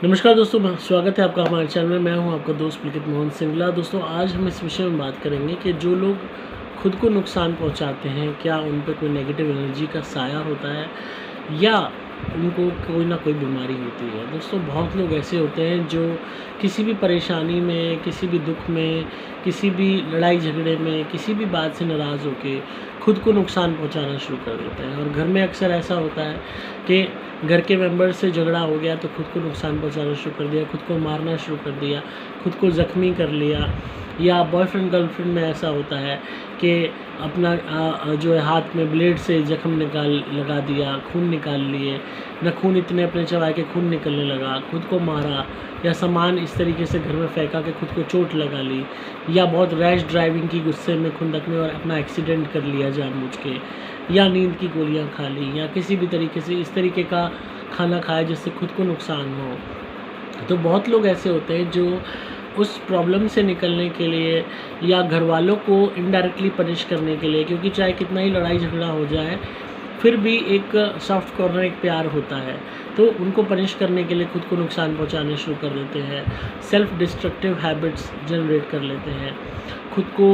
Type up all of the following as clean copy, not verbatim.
नमस्कार दोस्तों, स्वागत है आपका हमारे चैनल में। मैं हूं आपका दोस्त पुलकित मोहन सिंगला। दोस्तों, आज हम इस विषय में बात करेंगे कि जो लोग खुद को नुकसान पहुंचाते हैं, क्या उन पे कोई नेगेटिव एनर्जी का साया होता है या उनको कोई ना कोई बीमारी होती है। दोस्तों, बहुत लोग ऐसे होते हैं जो किसी भी परेशानी में, किसी भी दुख में, किसी भी लड़ाई झगड़े में, किसी भी बात से नाराज़ होकर खुद को नुकसान पहुंचाना शुरू कर देते हैं। और घर में अक्सर ऐसा होता है कि घर के मेंबर से झगड़ा हो गया तो खुद को नुकसान पहुंचाना शुरू कर दिया, खुद को मारना शुरू कर दिया, खुद को ज़ख्मी कर लिया। या बॉयफ्रेंड गर्लफ्रेंड में ऐसा होता है कि अपना जो है हाथ में ब्लेड से ज़ख्म लगा दिया, खून निकाल लिए, नाखून इतने अपने चबाए के खून निकलने लगा, खुद को मारा, या सामान इस तरीके से घर में फेंका कि खुद को चोट लगा ली, या बहुत रैश ड्राइविंग की गुस्से में खुंदक में और अपना एक्सीडेंट कर लिया जानबूझ के, या नींद की गोलियां खा ली, या किसी भी तरीके से इस तरीके का खाना खाया जिससे खुद को नुकसान हो। तो बहुत लोग ऐसे होते हैं जो उस प्रॉब्लम से निकलने के लिए या घर वालों को इनडायरेक्टली पनिश करने के लिए, क्योंकि चाहे कितना ही लड़ाई झगड़ा हो जाए फिर भी एक सॉफ्ट कॉर्नर, एक प्यार होता है, तो उनको पनिश करने के लिए खुद को नुकसान पहुंचाने शुरू कर देते हैं। सेल्फ डिस्ट्रक्टिव हैबिट्स जनरेट कर लेते हैं, खुद को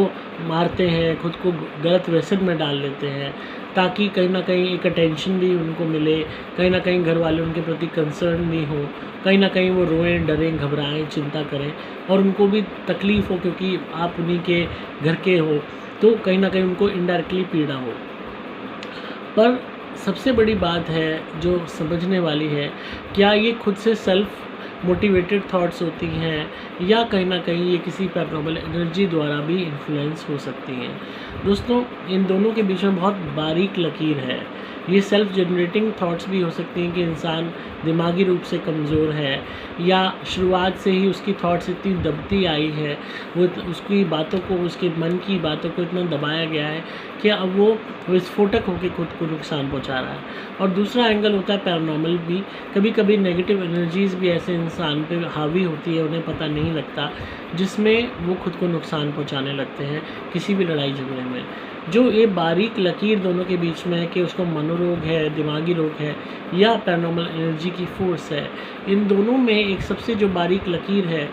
मारते हैं, खुद को गलत व्यसन में डाल लेते हैं ताकि कहीं ना कहीं एक अटेंशन भी उनको मिले, कहीं ना कहीं घर वाले उनके प्रति कंसर्न भी हो, कहीं ना कहीं वो रोएं, डरें, घबराएं, चिंता करें और उनको भी तकलीफ़ हो क्योंकि आप उन्हीं के घर के हो, तो कहीं ना कहीं उनको इनडायरेक्टली पीड़ा हो। पर सबसे बड़ी बात है जो समझने वाली है, क्या ये खुद से सेल्फ मोटिवेटेड थॉट्स होती हैं या कहीं ना कहीं ये किसी पैरानॉर्मल एनर्जी द्वारा भी इन्फ्लुएंस हो सकती हैं। दोस्तों, इन दोनों के बीच में बहुत बारीक लकीर है। ये सेल्फ जनरेटिंग थॉट्स भी हो सकती हैं कि इंसान दिमागी रूप से कमज़ोर है या शुरुआत से ही उसकी थॉट्स इतनी दबती आई है, वो उसकी बातों को, उसके मन की बातों को इतना दबाया गया है कि अब वो विस्फोटक होकर खुद को नुकसान पहुंचा रहा है। और दूसरा एंगल होता है पैरानॉर्मल भी। कभी कभी नेगेटिव एनर्जीज़ भी ऐसे इंसान पे हावी होती है, उन्हें पता नहीं लगता, जिसमें वो खुद को नुकसान पहुंचाने लगते हैं किसी भी लड़ाई झगड़े में। जो ये बारीक लकीर दोनों के बीच में है कि उसको मनोरोग है, दिमागी रोग है या पैरानॉर्मल एनर्जी की फोर्स है, इन दोनों में एक सबसे जो बारीक लकीर है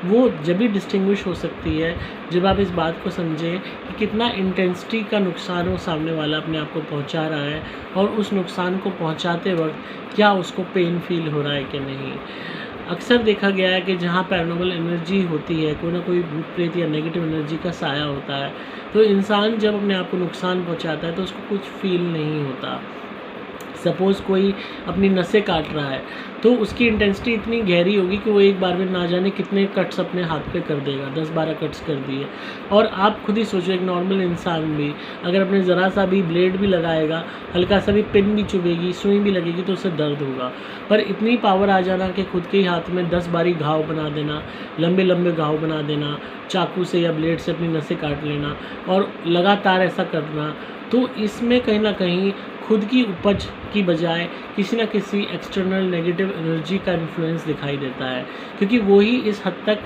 वो जब भी डिस्टिंग्विश हो सकती है जब आप इस बात को समझें कि कितना इंटेंसिटी का नुकसान वो सामने वाला अपने आप को पहुंचा रहा है और उस नुकसान को पहुंचाते वक्त क्या उसको पेन फील हो रहा है कि नहीं। अक्सर देखा गया है कि जहाँ पैरानॉर्मल एनर्जी होती है, कोई ना कोई भूत प्रेत या नेगेटिव एनर्जी का साया होता है, तो इंसान जब अपने आप को नुकसान पहुंचाता है तो उसको कुछ फील नहीं होता। सपोज़ कोई अपनी नसें काट रहा है तो उसकी इंटेंसिटी इतनी गहरी होगी कि वो एक बार में ना जाने कितने कट्स अपने हाथ पे कर देगा, 10-12 कट्स कर दिए। और आप खुद ही सोचो, एक नॉर्मल इंसान भी अगर अपने ज़रा सा भी ब्लेड भी लगाएगा, हल्का सा भी पिन भी चुभेगी, सुई भी लगेगी तो उससे दर्द होगा। पर इतनी पावर आ जाना कि खुद के ही हाथ में 10 बारी घाव बना देना, लंबे लंबे घाव बना देना, चाकू से या ब्लेड से अपनी नसें काट लेना और लगातार ऐसा करना, तो इसमें कहीं ना कहीं खुद की उपज की बजाय किसी न किसी एक्सटर्नल नेगेटिव एनर्जी का इन्फ्लुएंस दिखाई देता है, क्योंकि वो ही इस हद तक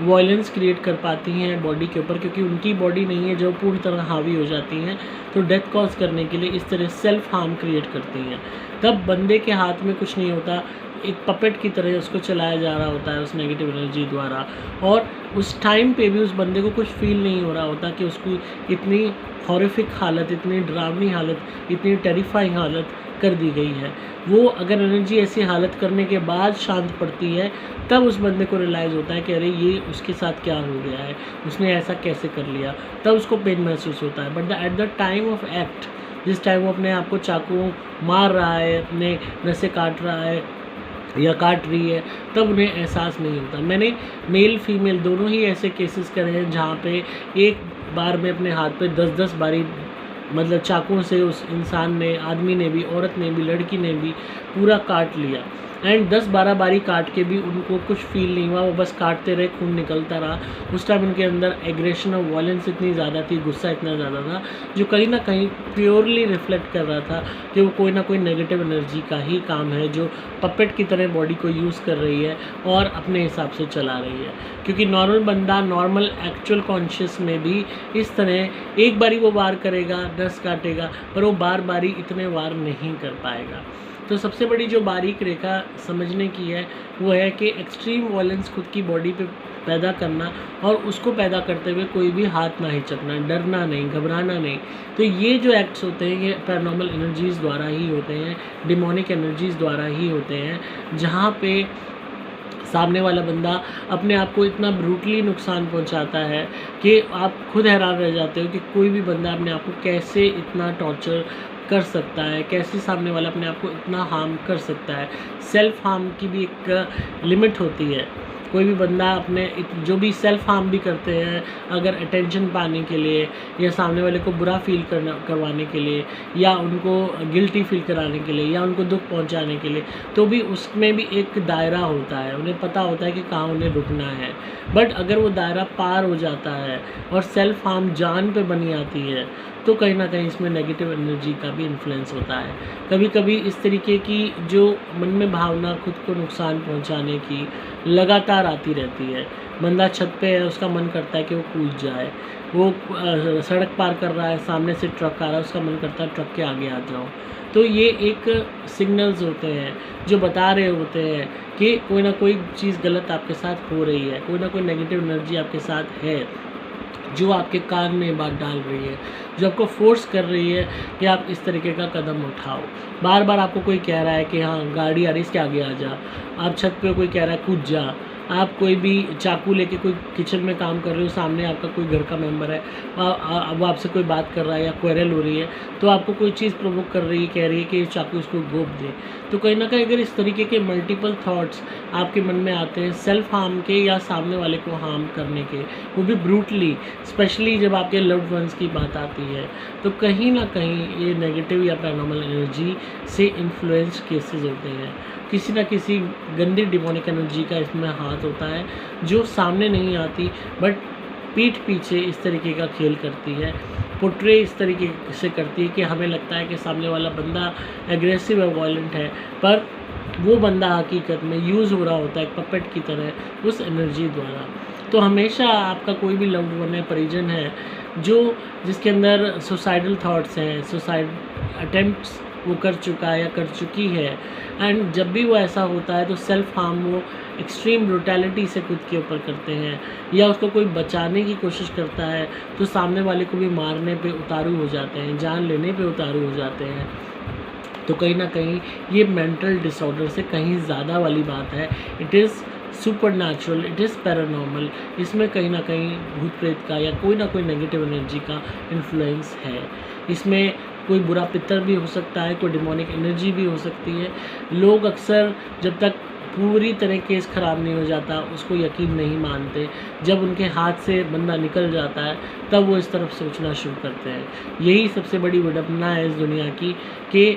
वॉयलेंस क्रिएट कर पाती हैं बॉडी के ऊपर, क्योंकि उनकी बॉडी नहीं है जो पूरी तरह हावी हो जाती हैं, तो डेथ कॉज करने के लिए इस तरह सेल्फ हार्म क्रिएट करती हैं। तब बंदे के हाथ में कुछ नहीं होता, एक पपेट की तरह उसको चलाया जा रहा होता है उस नेगेटिव एनर्जी द्वारा, और उस टाइम पे भी उस बंदे को कुछ फील नहीं हो रहा होता कि उसको इतनी हॉरिफिक हालत, इतनी डरावनी हालत, इतनी टेरिफाइंग हालत कर दी गई है। वो अगर एनर्जी ऐसी हालत करने के बाद शांत पड़ती है तब उस बंदे को रियलाइज़ होता है कि अरे ये उसके साथ क्या हो गया है, उसने ऐसा कैसे कर लिया, तब उसको पेन महसूस होता है। But at the time of act, जिस टाइम वो अपने आप को चाकू मार रहा है, अपने नसें काट रहा है या काट रही है, तब उन्हें एहसास नहीं होता। मैंने मेल फीमेल दोनों ही ऐसे केसेस करे हैं जहाँ पे एक बार में अपने हाथ पे 10-10 बारी, मतलब चाकुओं से उस इंसान ने, आदमी ने भी, औरत ने भी, लड़की ने भी पूरा काट लिया, एंड 10-12 बारी काट के भी उनको कुछ फील नहीं हुआ, वो बस काटते रहे, खून निकलता रहा। उस टाइम उनके अंदर एग्रेशन और वॉयलेंस इतनी ज़्यादा थी, गुस्सा इतना ज़्यादा था, जो कहीं ना कहीं प्योरली रिफ्लेक्ट कर रहा था कि वो कोई ना कोई नेगेटिव एनर्जी का ही काम है जो पपेट की तरह बॉडी को यूज़ कर रही है और अपने हिसाब से चला रही है। क्योंकि नॉर्मल बंदा, नॉर्मल एक्चुअल कॉन्शियस में भी इस तरह एक बारी वो वार करेगा, 10 काटेगा, पर वो बार बारी इतने वार नहीं कर पाएगा। तो सबसे बड़ी जो बारीक रेखा समझने की है वो है कि एक्सट्रीम वायलेंस खुद की बॉडी पे पैदा करना और उसको पैदा करते हुए कोई भी हाथ ना हिचकना, डरना नहीं, घबराना नहीं। तो ये जो एक्ट्स होते हैं ये पैरानॉर्मल एनर्जीज़ द्वारा ही होते हैं, डिमोनिक एनर्जीज़ द्वारा ही होते हैं, जहाँ पे सामने वाला बंदा अपने आप को इतना ब्रूटली नुकसान पहुंचाता है कि आप खुद हैरान रह जाते हो कि कोई भी बंदा अपने आप को कैसे इतना टॉर्चर कर सकता है, कैसे सामने वाला अपने आप को इतना हार्म कर सकता है। सेल्फ हार्म की भी एक लिमिट होती है। कोई भी बंदा अपने जो भी सेल्फ हार्म भी करते हैं अगर अटेंशन पाने के लिए या सामने वाले को बुरा फील करवाने के लिए या उनको गिल्टी फील कराने के लिए या उनको दुख पहुंचाने के लिए, तो भी उसमें भी एक दायरा होता है। उन्हें पता होता है कि कहाँ उन्हें रुकना है। बट अगर वो दायरा पार हो जाता है और सेल्फ हार्म जान पे बनी आती है तो कहीं ना कहीं इसमें नेगेटिव एनर्जी का भी इन्फ्लुएंस होता है। कभी कभी इस तरीके की जो मन में भावना खुद को नुकसान पहुंचाने की लगातार आती रहती है। बंदा छत पे है, उसका मन करता है कि वो कूद जाए, वो सड़क पार कर रहा है, सामने से ट्रक आ रहा है, उसका मन करता है ट्रक के आगे आ जाओ। तो ये एक सिग्नल्स होते हैं जो बता रहे होते हैं कि कोई ना कोई चीज़ गलत आपके साथ हो रही है, कोई ना कोई नेगेटिव एनर्जी आपके साथ है जो आपके कान में बात डाल रही है, जो आपको फोर्स कर रही है कि आप इस तरीके का कदम उठाओ। बार बार आपको कोई कह रहा है कि हाँ गाड़ी आ रही है इसके आगे आ जा, आप छत पे कोई कह रहा है कूद जा, आप कोई भी चाकू लेके कोई किचन में काम कर रहे हो, सामने आपका कोई घर का मेंबर है, वो आपसे कोई बात कर रहा है या क्वेरल हो रही है, तो आपको कोई चीज़ प्रोवोक कर रही है, कह रही है कि चाकू इसको गोप दे। तो कहीं ना कहीं अगर इस तरीके के मल्टीपल थॉट्स आपके मन में आते हैं सेल्फ हार्म के या सामने वाले को हार्म करने के, वो भी ब्रूटली, स्पेशली जब आपके लव्ड वंस की बात आती है, तो कहीं ना कहीं ये नेगेटिव या पैरानॉर्मल एनर्जी से इन्फ्लुएंस केसेस होते हैं। किसी ना किसी गंदी डिमोनिक एनर्जी का इसमें हाथ होता है जो सामने नहीं आती बट पीठ पीछे इस तरीके का खेल करती है, पोर्ट्रे इस तरीके से करती है कि हमें लगता है कि सामने वाला बंदा एग्रेसिव है, वायलेंट है, पर वो बंदा हकीकत में यूज़ हो रहा होता है एक पपेट की तरह उस एनर्जी द्वारा। तो हमेशा आपका कोई भी लव्ड वन है, परिजन है, जो जिसके अंदर सुसाइडल थॉट्स हैं, सुसाइड अटेम्प्ट्स वो कर चुका है या कर चुकी है, एंड जब भी वो ऐसा होता है तो सेल्फ हार्म वो एक्सट्रीम ब्रूटैलिटी से खुद के ऊपर करते हैं या उसको कोई बचाने की कोशिश करता है तो सामने वाले को भी मारने पे उतारू हो जाते हैं, जान लेने पे उतारू हो जाते हैं। तो कहीं ना कहीं ये मेंटल डिसऑर्डर से कहीं ज़्यादा वाली बात है। It is super natural, it is paranormal. इसमें कहीं ना कहीं भूत प्रेत का या कोई ना कोई नेगेटिव एनर्जी का इन्फ्लुएंस है। इसमें कोई बुरा पितर भी हो सकता है, कोई डिमोनिक एनर्जी भी हो सकती है। लोग अक्सर जब तक पूरी तरह केस ख़राब नहीं हो जाता उसको यकीन नहीं मानते। जब उनके हाथ से बंदा निकल जाता है तब वो इस तरफ सोचना शुरू करते हैं। यही सबसे बड़ी विडंबना है इस दुनिया की कि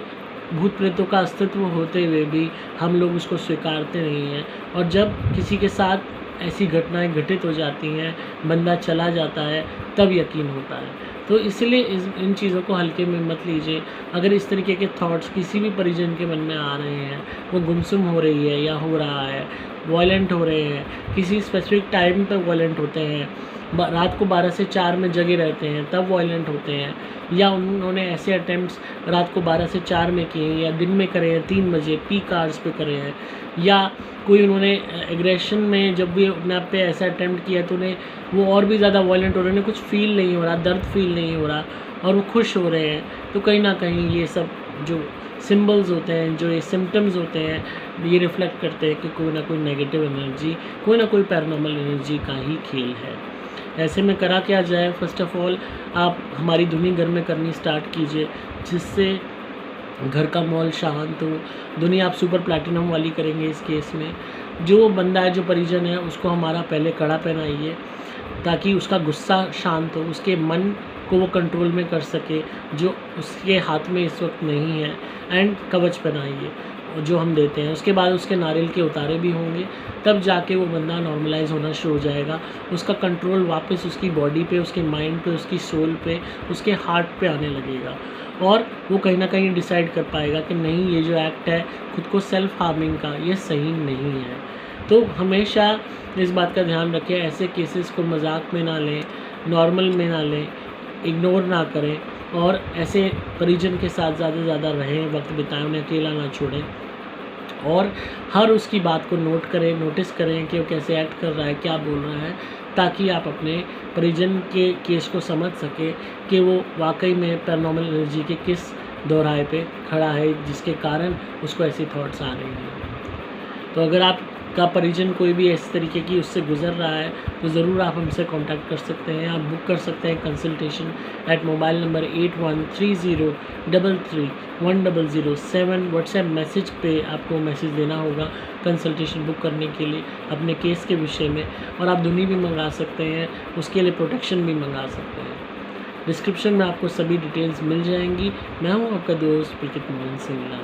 भूत प्रेतों का अस्तित्व होते हुए भी हम लोग उसको स्वीकारते नहीं हैं, और जब किसी के साथ ऐसी घटनाएं घटित हो जाती हैं, बंदा चला जाता है, तब यकीन होता है। तो इसलिए इन चीज़ों को हल्के में मत लीजिए। अगर इस तरीके के थॉट्स किसी भी परिजन के मन में आ रहे हैं, वो गुमसुम हो रही है या हो रहा है, वायलेंट हो रहे हैं, किसी स्पेसिफिक टाइम पर वायलेंट होते हैं, रात को 12 से 4 में जगे रहते हैं तब वायलेंट होते हैं, या उन्होंने ऐसे अटैम्प्ट्स रात को 12 से 4 में किए हैं या दिन में करे हैं 3 बजे पीक आवर्स पे करे हैं, या कोई उन्होंने एग्रेशन में जब भी अपने आप पे ऐसा अटैम्प्ट किया तो उन्हें वो और भी ज़्यादा वायलेंट हो रहे हैं, कुछ फील नहीं हो रहा, दर्द फील नहीं हो रहा और वो खुश हो रहे हैं। तो कहीं ना कहीं ये सब जो सिम्बल्स होते हैं, जो ये सिम्टम्स होते हैं, ये रिफ्लेक्ट करते हैं कि कोई ना कोई नेगेटिव एनर्जी, कोई ना कोई पैरानॉर्मल एनर्जी का ही खेल है। ऐसे में करा क्या जाए? फर्स्ट ऑफ़ ऑल आप हमारी धुनी घर में करनी स्टार्ट कीजिए, जिससे घर का माहौल शांत हो। धुनी आप सुपर प्लैटिनम वाली करेंगे इस केस में। जो बंदा है, जो परिजन है, उसको हमारा पहले कड़ा पहनाइए ताकि उसका गुस्सा शांत हो, उसके मन को वो कंट्रोल में कर सके जो उसके हाथ में इस वक्त नहीं है। एंड कवच पहनाइए जो हम देते हैं। उसके बाद उसके नारियल के उतारे भी होंगे, तब जाके वो बंदा नॉर्मलाइज होना शुरू हो जाएगा। उसका कंट्रोल वापस उसकी बॉडी पे, उसके माइंड पे, उसकी सोल पे, उसके हार्ट पे आने लगेगा, और वो कहीं ना कहीं डिसाइड कर पाएगा कि नहीं, ये जो एक्ट है खुद को सेल्फ हार्मिंग का, ये सही नहीं है। तो हमेशा इस बात का ध्यान रखें, ऐसे केसेस को मजाक में ना लें, नॉर्मल में ना लें, इग्नोर ना करें। और ऐसे परिजन के साथ ज़्यादा से ज़्यादा रहें, वक्त बिताएं, उन्हें अकेला ना छोड़ें और हर उसकी बात को नोट करें, नोटिस करें कि वो कैसे एक्ट कर रहा है, क्या बोल रहा है, ताकि आप अपने परिजन के केस को समझ सकें कि वो वाकई में पैरानॉर्मल एनर्जी के किस दोराहे पे खड़ा है जिसके कारण उसको ऐसी थॉट्स आ रही हैं। तो अगर आपका परिजन कोई भी इस तरीके की उससे गुज़र रहा है तो ज़रूर आप हमसे कांटेक्ट कर सकते हैं। आप बुक कर सकते हैं consultation at mobile number 8130331007। WhatsApp message पे आपको मैसेज देना होगा कंसल्टेशन बुक करने के लिए अपने केस के विषय में, और आप दुनी भी मंगा सकते हैं, उसके लिए प्रोटेक्शन भी मंगा सकते हैं। डिस्क्रिप्शन में आपको सभी डिटेल्स मिल जाएंगी। मैं हूँ आपका दोस्त पुलकित मोहन सिंगला।